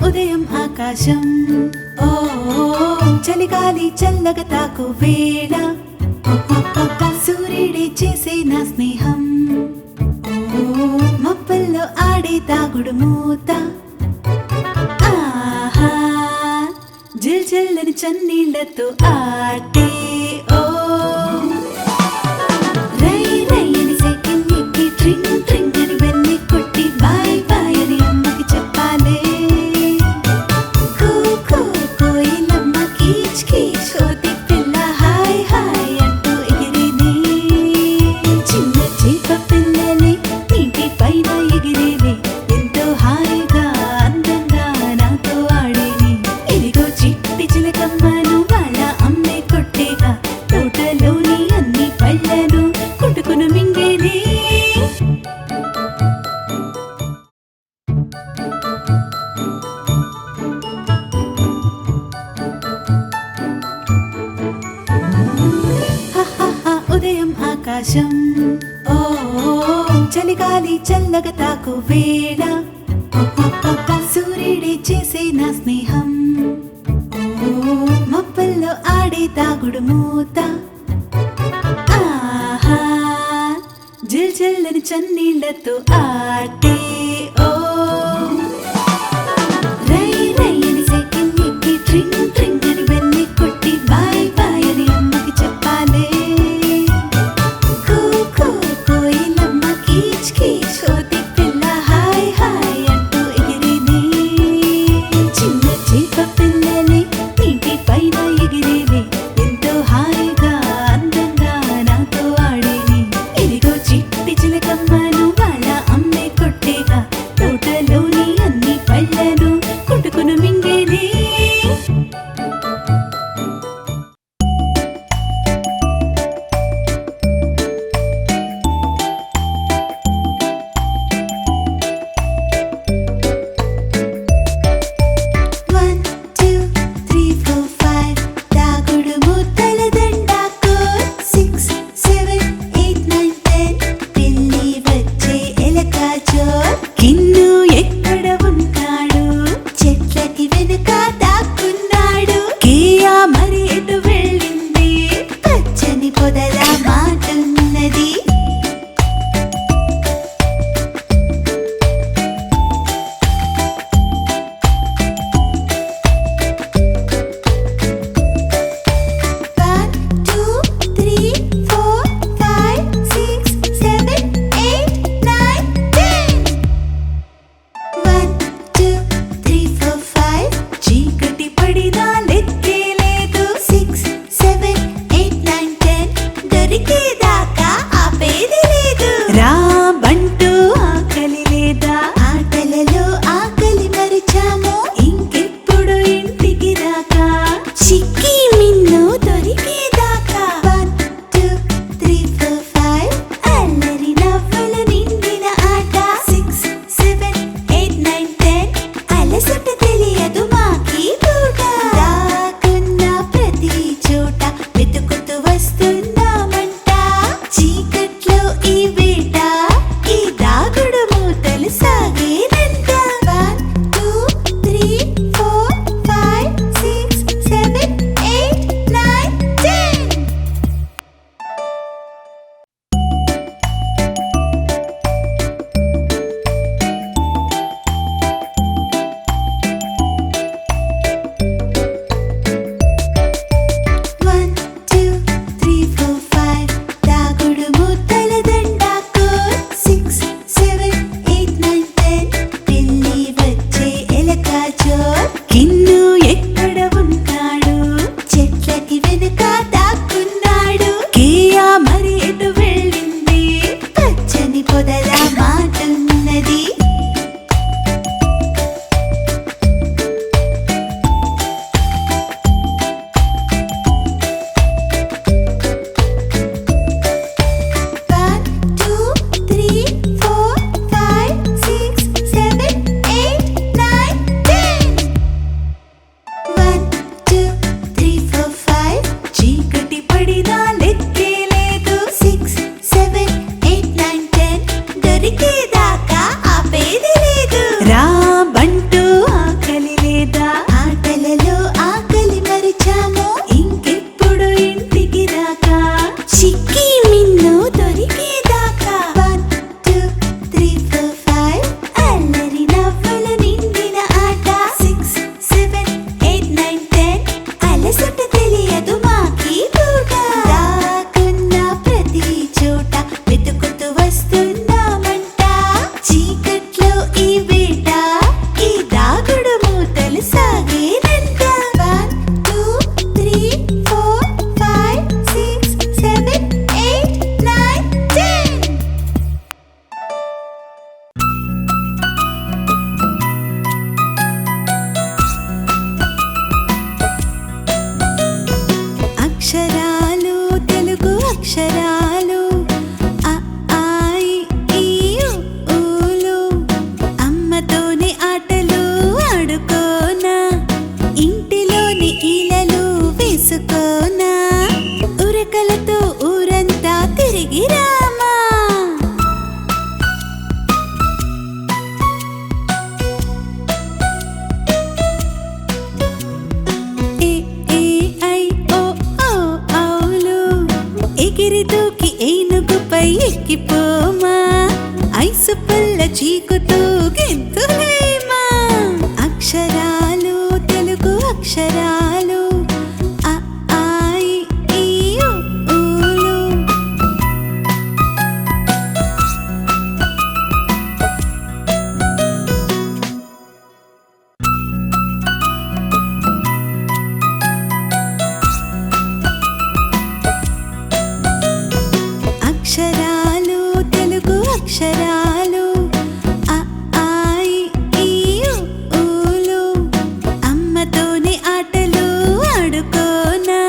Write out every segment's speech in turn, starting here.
ఉదయం ఆకాశం ఓ చలిగాలి చల్లగా తాకు వేళ సూర్యుడే చేసే నా స్నేహం మబ్బల్లో ఆడే తాగుడు మూత ఆహా జిల్ జిల్లని చన్నీళ్లతో ఆటే ఓ రై రై అని సైకిల్ ఎక్కి ట్రింగ్ ట్రింగ్ అని వెన్నె కొట్టి బాయ్ బాయ్ అని అమ్మకి చెప్పాలే కోయిలమ్మ కీచ్ కీచ్ కోతి పిల్ల హాయ్ హాయ్ అంటూ ఎగిరేనే చిన్న చేప పిల్లలే నీటి పైన ఎగిరేనే ఎంతో హాయిగా అందంగా నాతో ఆడేనే ఇదిగో చిట్టి చిలకమ్మను వాళ్ళ అమ్మే కొట్టేగా తోటలోని అన్ని పళ్ళను కొట్టుకును మింగేనే ఉదయం ఆకాశం ఓ చలిగాలి చల్లగా తాకు వేళ సూర్యుడే చేసే నా స్నేహం మబ్బల్లో ఆడే తాగుడు మూత ఆహా జిల్ జిల్లని చన్నీళ్లతో ఆటే ఓ రై రై అని సైకిల్ ఎక్కి ట్రింగ్ ట్రింగ్ అని వెన్నె కొట్టి బాయ్ బాయ్ అని అమ్మకి చెప్పాలే కోయిలమ్మ కీచ్ కీచ్ కోతి పిల్ల హాయ్ హాయ్ అంటూ ఎగిరేనే చిన్న చేప పిల్లలే నీటి పైన ఎగిరేనే ఎంతో హాయిగా అందంగా నాతో ఆడేనే ఇదిగో చిట్టి చిలకమ్మను వాళ్ళ అమ్మే కొట్టేగా అక్షరాలు అ ఆ ఇ ఈ ఉ ఊలు అమ్మతోనే ఆటలు ఆడుకోనా ఇంటిలోని ఈలలు వేసుకోనా ఉరకలతో ఊరంతా తిరిగి రామా ఏ ఏ ఐ ఓ ఓ ఔలు ఎగిరి దూకి ఏనుగుపై ఎక్కిపోమా ఐసు పుల్ల చీకుతూ గెంతులేమా అక్షరాలు తెలుగు అక్షరాలు అ ఆ ఇ ఈ ఉ ఊలు అక్షరాలు తెలుగు అక్షరాలు అ ఆ ఇ ఈ ఉ ఊలు అమ్మతోనే ఆటలు ఆడుకోనా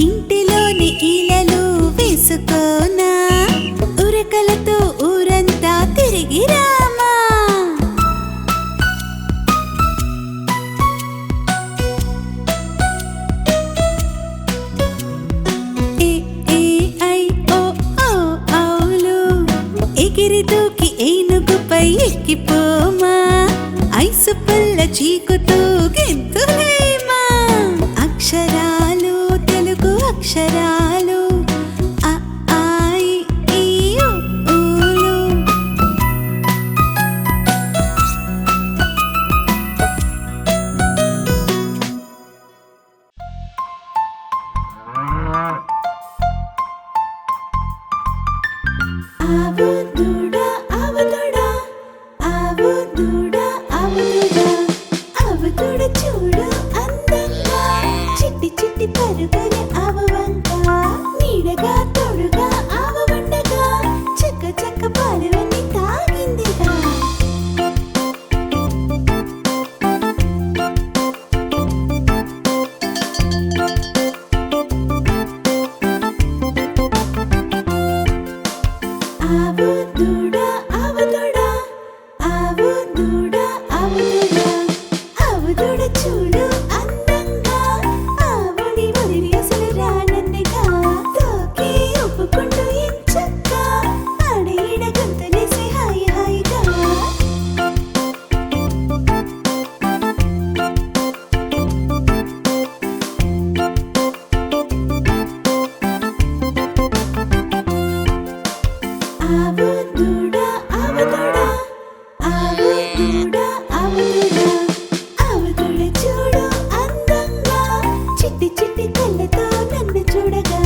ఇంటిలోని ఈలలు వేసుకోనా ఉరకలతో ఊరంతా తిరిగి రామా ఏ ఏ ఐ ఓ ఓ ఔలు ఎగిరి దూకి ఏనుగుపై ఎక్కిపోమా ఐసు పుల్ల చీకుతూ గెంతులేమా అక్షరాలు తెలుగు అక్షరాలు అ ఆ ఇ ఈ ఉ ఊలు ఆవు దూడ ఆవు దూడ ఆవు దూడ ఆవు దూడ ఆవు దూడ చూడు అందంగా చిట్టి చిట్టి పరుగుని ఆవు వంక నీడగా తోడుగా ఆవు వండగా చక్క చక్క పాలువని తాగిందిగా ఆవు దూడ ఆవు దూడ ఆవు దూడ ఆవు దూడ ఆవు దూడ చూడు అందంగా ఆవుని వదిలి అసలు రానందిగా తోకి ఒప్పుకుంటూ ఎంచక్క ఆడీడ గంతులేసి హాయి హాయిగా ఆవు దూడ ఆవు దూడ ఆవు దూడ ఆవు దూడ ఆవు దూడ చూడు అందంగా చిట్టి చిట్టి కళ్ళతో నన్ను చూడగా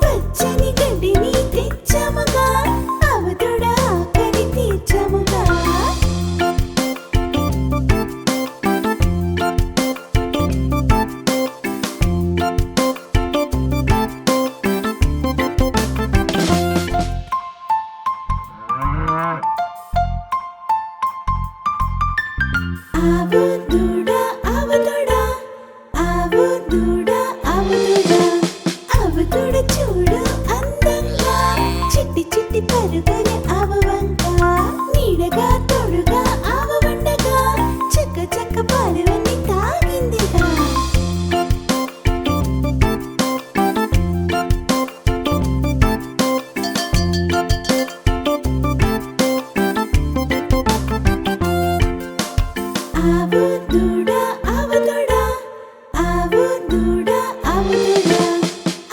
పచ్చని గడ్డిని తెచ్చాముగా ఆవు దూడ ఆకలి తీర్చాముగా ఆవు దూడ ఆవు దూడ ఆవు దూడ ఆవు దూడ ఆవు దూడ చూడు అందంగా చిట్టి చిట్టి పరుగుని ఆవు వంక నీడగా తోడుగా ఆవు వండగా చక్క చక్క పాలువని తాగిందిగా ఆవు దూడ ఆవు దూడ ఆవు దూడ ఆవు దూడ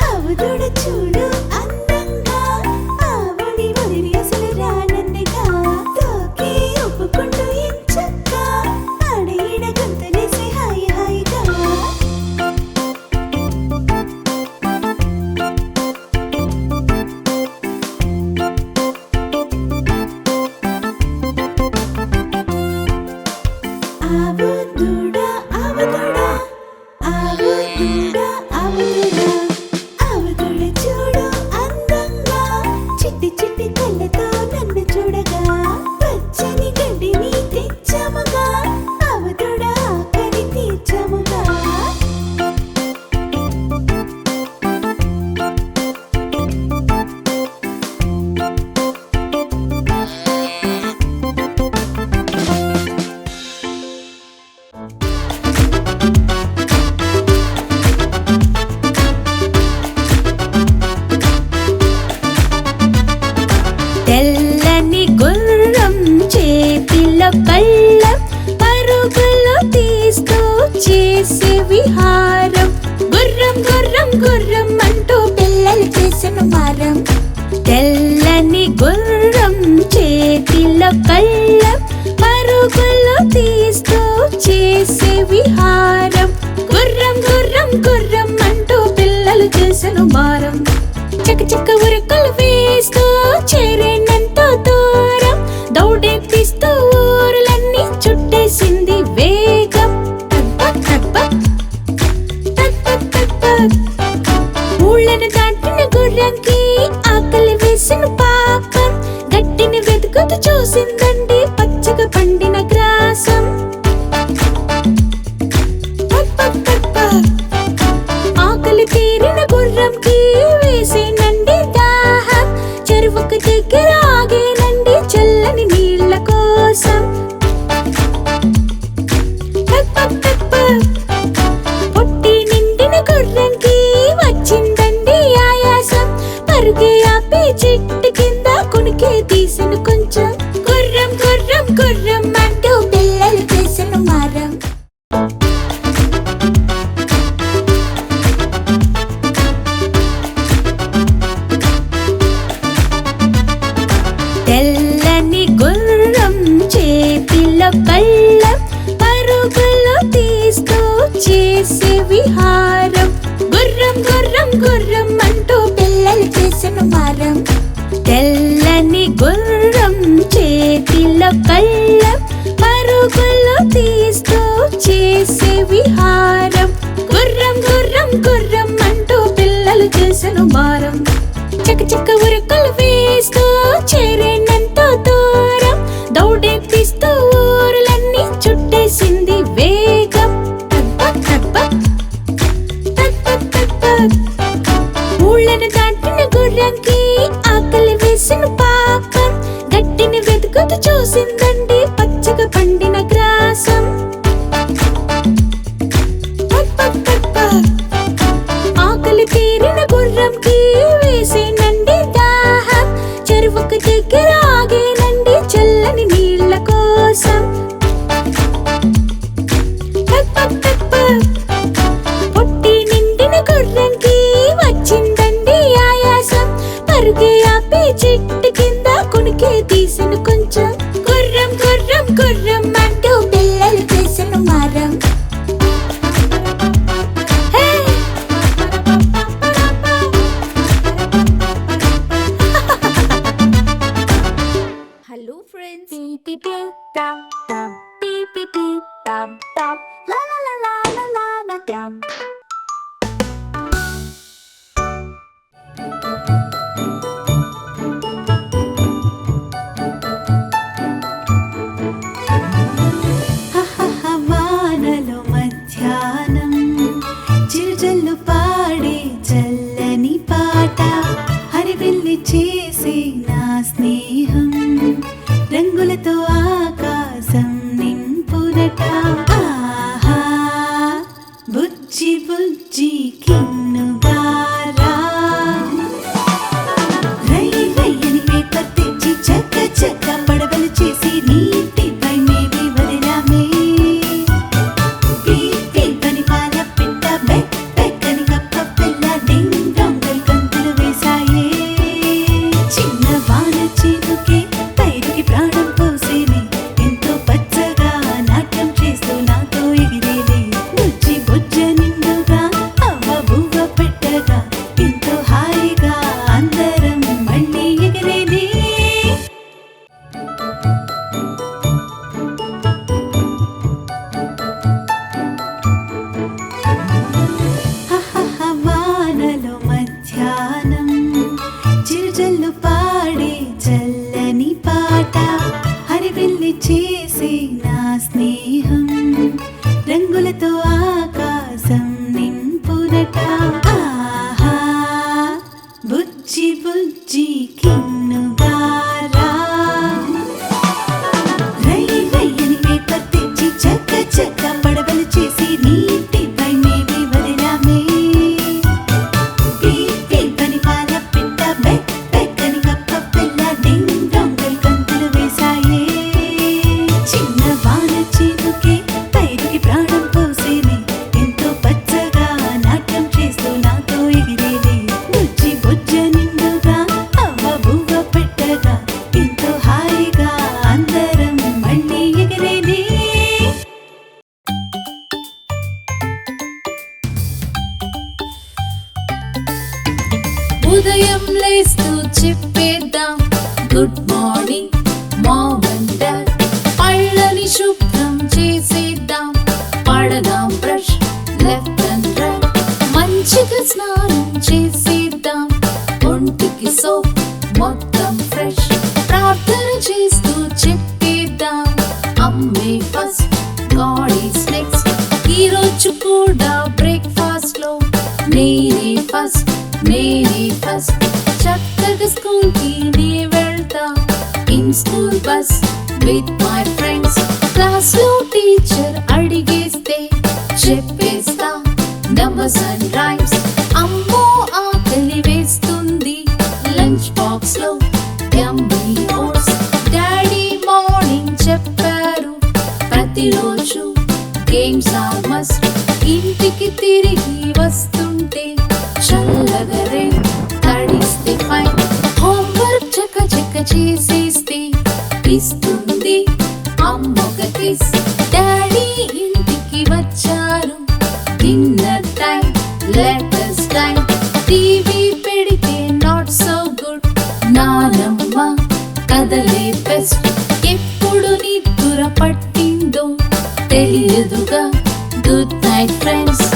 ఆవు దూడ చూడు అందంగా ఆవుని వదిలి అసలు చేతిలో కళ్ళం పరుగులు తీస్తూ చేసే విహారం గుర్రం గుర్రం గుర్రం అంటూ పిల్లలు చేసిన మారం తెల్లని గుర్రం చేతిలో కళ్ళం పరుగులు తీస్తూ చేసే విహారం గుర్రం గుర్రం గుర్రం అంటూ పిల్లలు చేసిన మారం చక చక ఉరుకులు వేస్తూ చేరేనంత దూరం దౌడెత్తిస్తూ ఊరులన్నీ చుట్టేసింది వేగం ఊళ్ళను దాటిన గుర్రంకి ఆకలి వేసిన పాపం గట్టిని వెతుకుతూ చూసిందండి పచ్చగా పండిన గ్రాసం ఆకలి తీరిన గుర్రంకి వేసేనండి దాహం చెరువుకు దగ్గర ఆగేనండి చల్లని నీళ్ళ కోసం పొట్టి నిండిన గుర్రంకి వచ్చిందండి ఆయాసం పరుగే ఆపి చెట్టు కింద కునికి తీసిన కొంచెం గుర్రం గుర్రం గుర్రం అంటూ పిల్లలు చేసిన మారం తెల్లని గుర్రం చేతిలో కళ్ళం పరుగులు తీస్తూ చేసే విహారం గుర్రం గుర్రం గుర్రం అంటూ పిల్లలు చేసిన మారం తెల్లని గుర్రం చేతిలో కళ్ళం పరుగులు తీస్తూ చేసే విహారం గుర్రం గుర్రం గుర్రం అంటూ పిల్లలు చేసిన మారం చక చక ఉరుకులు వేస్తూ చేరేనంత దూరం దౌడెత్తిస్తూ ఊరులన్నీ చుట్టేసింది వేగం ఊళ్ళను దాటిన గుర్రంకి ఆకలి వేసిన పాపం గట్టిని వెతుకుతూ చూసిందండి పచ్చగా పండిన గ్రాసం ఆకలి తీరిన గుర్రంకి వేసేనండి దాహం చెరువుకు దగ్గర ఆగేనండి చల్లని నీళ్ళ కోసం పొట్టి నిండిన గుర్రంకి వచ్చిందండి ఆయాసం పరుగే ఆపి చెట్టు కింద కునికి తీసిన కొంచెం గుర్రం గుర్రం గుర్రం అంటూ పిల్లలు చేసిన మారం Hello friends. Beep beep beep dum dum. Beep beep beep dum dum. La la la la la la la dum. వానలో మధ్యాహ్నం చిరుజల్లు పాడే చల్లని పాట హరివిల్లి చేసే నా స్నేహం రంగులతో ఆకాశం నింపురట ఆహా బుజ్జి బుజ్జి కిన్నుగారా రై రయ్యని పేపర్ తెచ్చి చక్క చక్క పడవలు చేసి నీటిపై మేవి వదిలామే పీపని పాల పిట్ట బెక్ బెక్కని కప్ప పిల్ల డింగ్ డొంగల్ కంతులు వేసాయే చిన్న వాన చినుకే పైరుకి ప్రాణం పోసేనే ఎంతో పచ్చగా నాట్యం చేస్తూ నాతో ఎగిరేలే బుజ్జి బుజ్జ నిండుగా అవ్వ బువ్వ పెట్టగా ఎంతో హాయిగా అందరం మళ్ళీ ఎగిరేలే వానలో మధ్యాహ్నం చిరుజల్లు పాడే చల్లని పాట హరివిల్లి చేసే నా స్నేహం రంగులతో ఆకాశం నింపురట ఆహా బుజ్జి బుజ్జి కిన్నుగారా రై రయ్యని పేపర్ తెచ్చి చక్క చక్క పడవలు చేసి నీటిపై మేవి వదిలామే పీపని పాల పిట్ట బెక్ బెక్కని కప్ప పిల్ల డింగ్ డొంగల్ కంతులు వేసాయే ఉదయం లేస్తూ చెప్పేద్దాం good morning mom and dad. పళ్ళని శుభ్రం చేసేద్దాం, పడదాం బ్రష్ లెఫ్ట్ అండ్ రైట్. మంచిగా స్నానం చేసేద్దాం, ఒంటికి సోప్ మొత్తం ఫ్రెష్. ప్రార్థన చేస్తూ చెప్పేద్దాం అమ్మే ఫస్ట్ గాడ్ ఈస్ నెక్స్ట్. ఈ రోజు కూడా బ్రేక్ఫాస్ట్ లో నేనే ఫస్ట్ నేనే ఫస్ట్. చక్కగా స్కూల్ కి నే వెళ్తా in school bus with my friends. Class లో టీచర్ అడిగేస్తే చెప్పేస్తా నంబర్స్ అండ్ రైమ్స్. అమ్మో ఆకలి వేస్తుంది, లంచ్ బాక్స్ లో యమ్మీ ఓట్స్. డాడీ మార్నింగ్ చెప్పారు ప్రతిరోజు గేమ్స్ ఆర్ మస్ట్. ఇంటికి తిరిగి వస్తుంటే చల్లగా రైన్ తడిస్తే ఫైన్. హోంవర్క్ చక్క చక్క చేసేస్తే ఇస్తుంది అమ్మొక కిస్. డాడీ ఇంటికి వచ్చారు, dinner time letters time. TV పెడితే నాట్ సో గుడ్, నానమ్మ కదలే బెస్ట్. ఎప్పుడు నిద్ర పట్టిందో తెలియదుగా. Good night friends,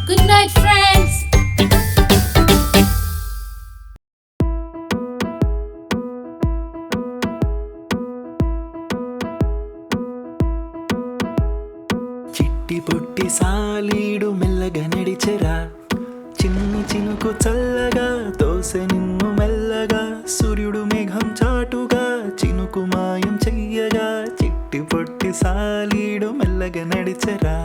good night friends. చిట్టి పొట్టి సాలీడు మెల్లగా నడిచెరా, చిన్ని చినుకు చల్లగా తోసె నిన్ను మెల్లగా. సూర్యుడు మేఘం చాటుగా చినుకు మాయం చెయ్యగా, చిట్టి పొట్టి సాలీడు మెల్లగా నడిచెరా.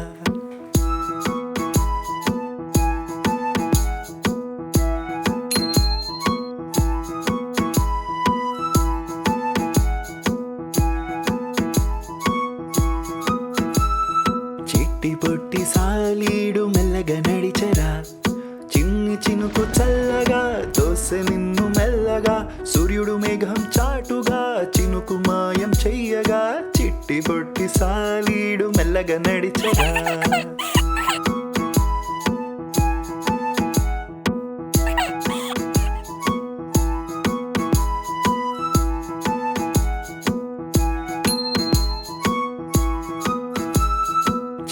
చిట్టి పొట్టి సాలీడు మెల్లగా నడిచెరా, చిన్ని చినుకు చల్లగా తోసె నిన్ను మెల్లగా. సూర్యుడు మేఘం చాటుగా చినుకు మాయం చెయ్యగా, చిట్టి పొట్టి సాలీడు మెల్లగా నడిచెరా.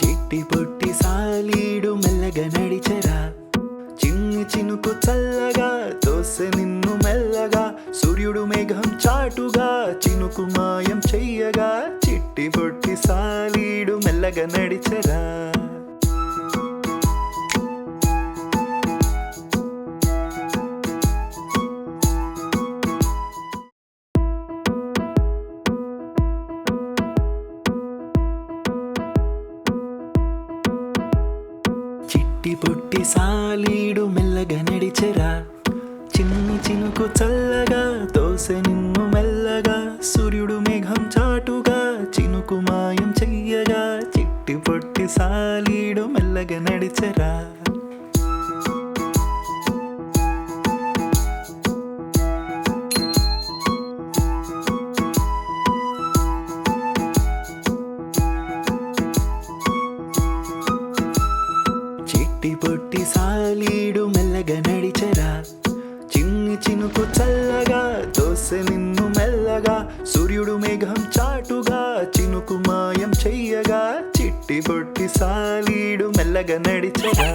చిట్టి పొట్టి సాలీడు మెల్లగా నడిచెరా, చిన్ని చినుకు చల్లగా తోసె నిన్ను మెల్లగా. సూర్యుడు మేఘం చాటుగా చినుకు మాయం చెయ్యగా, చిట్టి పొట్టి సాలీడు మెల్లగా నడిచెరా. చిట్టి పొట్టి సాలీడు మెల్లగా నడిచెరా, చిన్ని చినుకు చల్లగా తోసె నిన్ను మెల్లగా. సూర్యుడు మేఘం చాటుగా చినుకు మాయం చెయ్యగా, చిట్టి పొట్టి సాలీడు మెల్లగా నడిచెరా. చిట్టి పొట్టి సాలీడు మెల్లగా నడిచెరా, చిన్ని చినుకు చల్లగా తోసె నిన్ను మెల్లగా. సూర్యుడు మేఘం చాటుగా చినుకు మాయం చెయ్యగా, చిట్టి పొట్టి సాలీడు మెల్లగా నడిచెరా.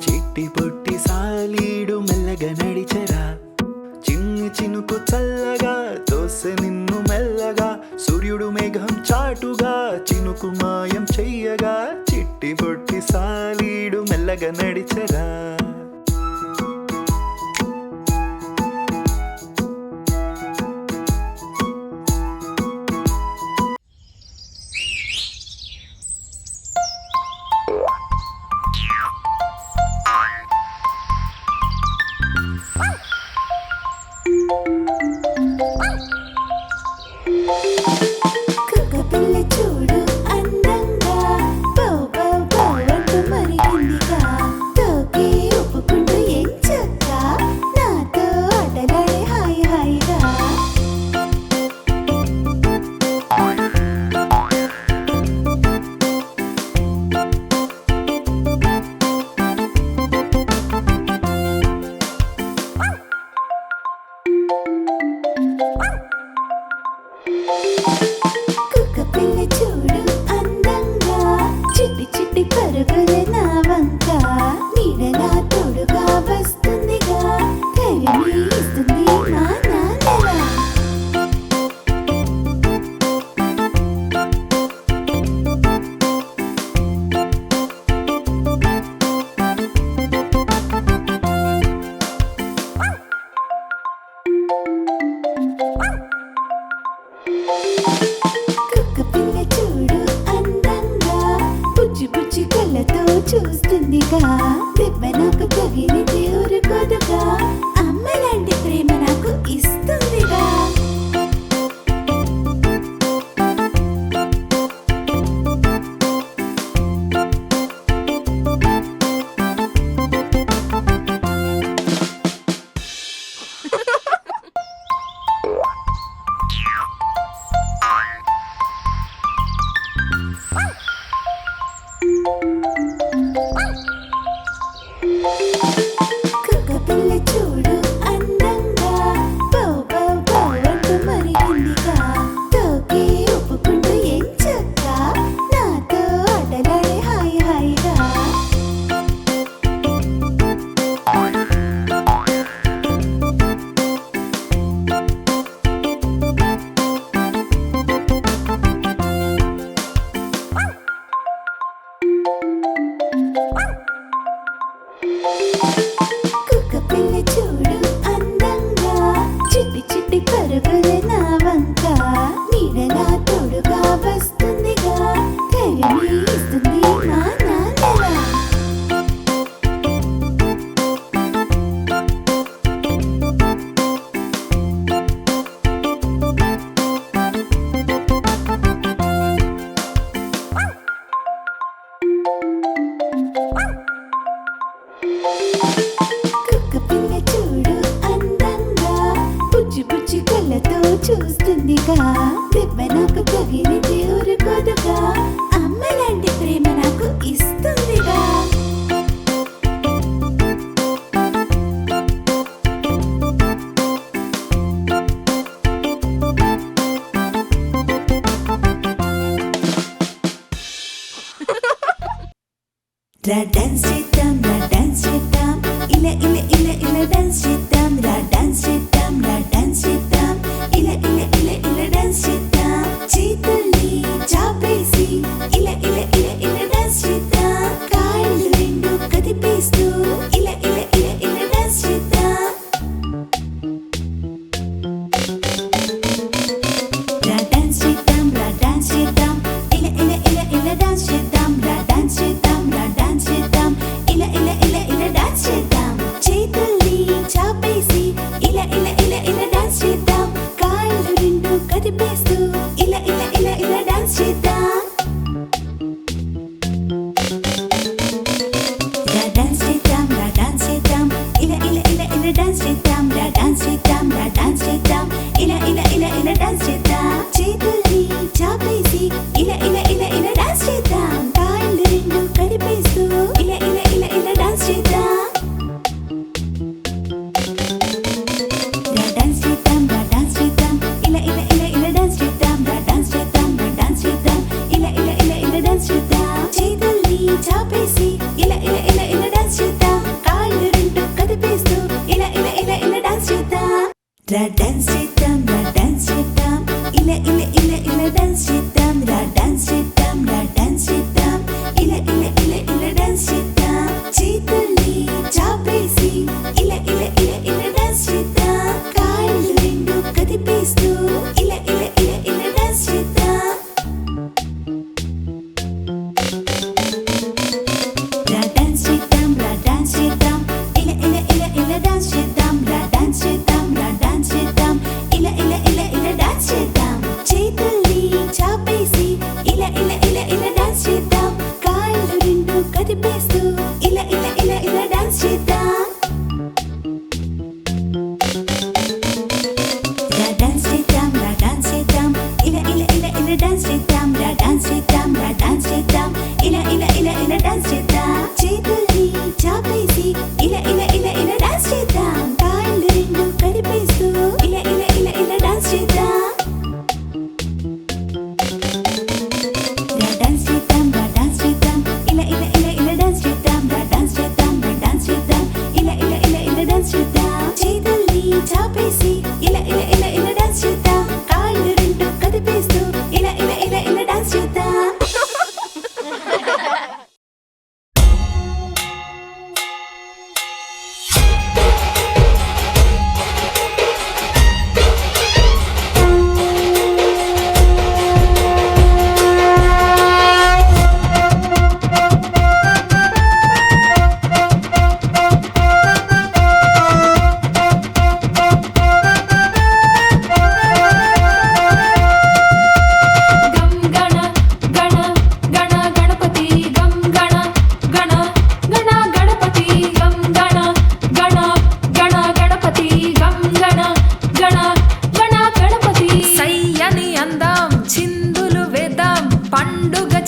చిట్టి పొట్టి సాలీడు మెల్లగా నడిచెరా, చిన్ని చినుకు చల్లగా తోసె నిన్ను మెల్లగా. సూర్యుడు మేఘం చాటుగా చినుకు మాయం చెయ్యగా, చిట్టి పొట్టి సాలీడు మెల్లగా నడిచెరా. కుక్కపిల్ల చూడు అందంగా, బౌ బౌ బౌ అంటూ మరిగిందిగా. తోకే ఊపుకుంటూ ఎంచక్కా నాతో ఆటలాడే వస్తుందిగా దెబ్బ నాకు తగిలితే ఊరుకోదుగా అమ్మలాంటి ప్రేమ నాకు ఇస్తుందిగా కుక్కపిల్ల చూడు అందంగా బౌ బౌ బౌ అంటూ మరిగిందిగా తోకే ఒప్పుకుంటూ ఎంచక్క నాతో ఆటలాడే హాయి హాయిగా కుక్కపిల్ల చూడు అందంగా చిట్టి చిట్టి పరుగుల నా వంక నీడలా తోడుగా వస్తుందిగా ధైర్యమే ఇస్తుంది మా నాన్నలా కుక్కపిల్ల చూడు అందంగా బుజ్జి బుజ్జి కళ్ళతో చూస్తుందిగా దెబ్బ నాకు తగిలితే ఊరుకోదుగా అమ్మలాంటి ప్రేమ నాకు ఇస్తుందిగా రా డాన్స్ చేద్దాం రా డాన్స్ చేద్దాం ఇలా ఇలా ఇలా ఇలా డాన్స్ చేద్దాం రా డాన్స్ చేద్దాం రా డాన్స్ చేద్దాం ఇలా ఇలా ఇలా ఇలా డాన్స్ చేద్దాం చేతుల్ని చాపేసి ఇలా ఇలా ఇలా ఇలా డాన్స్ చేద్దాం కాళ్ళు రెండు కదిపేస్తూ ఇలా ఇలా ఇలా ఇలా డాన్స్ చేద్దాం రా డాన్స్ చేద్దాం రా డాన్స్ చేద్దాం ఇలా ఇలా ఇలా ఇలా డాన్స్ చేద్దాం రా డాన్స్ చేద్దాం రా డాన్స్ చేద్దాం ఇలా ఇలా ఇలా ఇలా డాన్స్ చేద్దాం చేతుల్ని చాపేసి ఇలా ఇలా ఇలా ఇలా డాన్స్ చేద్దాం కాళ్ళు రెండు కదిపేస్తూ ఇలా ఇలా ఇలా ఇలా డాన్స్ చేద్దాం రా డాన్స్ చేద్దాం రా డాన్స్ చేద్దాం ఇలా ఇలా ఇలా ఇలా డాన్స్ చేద్దాం రా డాన్స్ చేద్దాం రా డాన్స్ చేద్దాం ఇలా ఇలా ఇలా ఇలా డాన్స్ చేద్దాం చేతుల్ని చాపేసి ఇలా ఇలా ఇలా ఇలా డాన్స్ చేద్దాం కాళ్ళు రెండు కదిపేస్తూ ఇలా ఇలా ఇలా ఇలా డాన్స్ చేద్దాం రా డాన్స్ చేద్దాం రా డాన్స్ చేద్దాం ఇలా ఇలా ఇలా ఇలా డాన్స్ చేద్దాం రా డాన్స్ చేద్దాం రా డాన్స్ చేద్దాం ఇలా ఇలా ఇలా ఇలా డాన్స్ చేద్దాం చేతుల్ని చాపేసి ఇలా ఇలా ఇలా ఇలా డాన్స్ చేద్దాం కాళ్ళు రెండు కదిపేస్తూ ఇలా ఇలా ఇలా ఇలా డాన్స్ చేద్దాం రా డాన్స్ చేద్దాం రా డాన్స్ చేద్దాం ఇలా ఇలా ఇలా ఇలా డాన్స్ చేద్దాం రా డాన్స్ చేద్దాం రా డాన్స్ చేద్దాం ఇలా ఇలా ఇలా ఇలా డాన్స్ చేద్దాం చేతుల్ని చాపేసి ఇలా ఇలా ఇలా ఇలా డాన్స్ చేద్దాం కాళ్ళు రెండు కదిపేస్తూ ఇలా ఇలా ఇలా ఇలా డాన్స్ చేద్దాం రా డాన్స్ చేద్దాం రా డాన్స్ చేద్దాం ఇలా ఇలా ఇలా ఇలా డాన్స్ చేద్దాం రా డాన్స్ చేద్దాం రా డాన్స్ చేద్దాం ఇలా ఇలా ఇలా ఇలా డాన్స్ చేద్దాం చేతుల్ని చాపేసి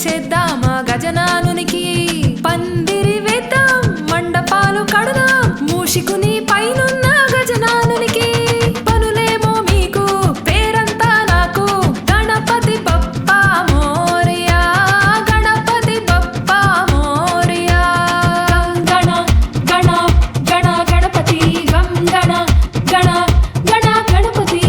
చేద్దామా గజనానునికి పందిరి వేద్దాం మండపాలు కడదాం మూషికుని పైనున్న గజనానునికి పనులేమో మీకు పేరంతా నాకు గణపతి బప్పా మోరియా గణపతి బప్పా మోరియా గణ గణ గణ గణపతి గం గణ గణ గణ గణపతి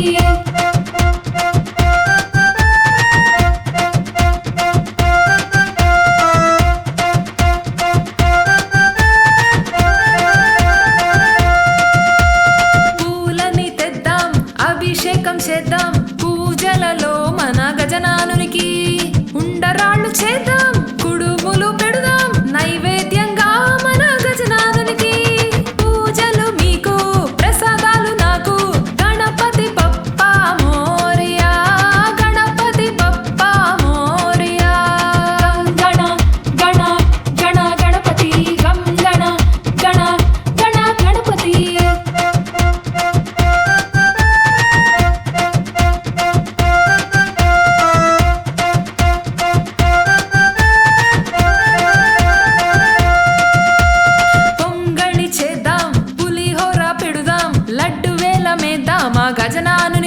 పూలని తెద్దాం అభిషేకం చేద్దాం పూజలలో మన గజనానునికి ఉండరాళ్ళు చేద్దాం కుడుములు పెడదాం నైవేద్యంగా మన గజనానునికి పూజలు మీకు ప్రసాదాలు నాకు గణపతి బప్పా మోరియా గణపతి బప్పా మోరియా గణ గణ గణ గణపతి గం గణ గణ గణ గణపతి పొంగళి చేద్దాం పులిహోర పెడుదాం లడ్డు వేల మేద్దామా గజనాను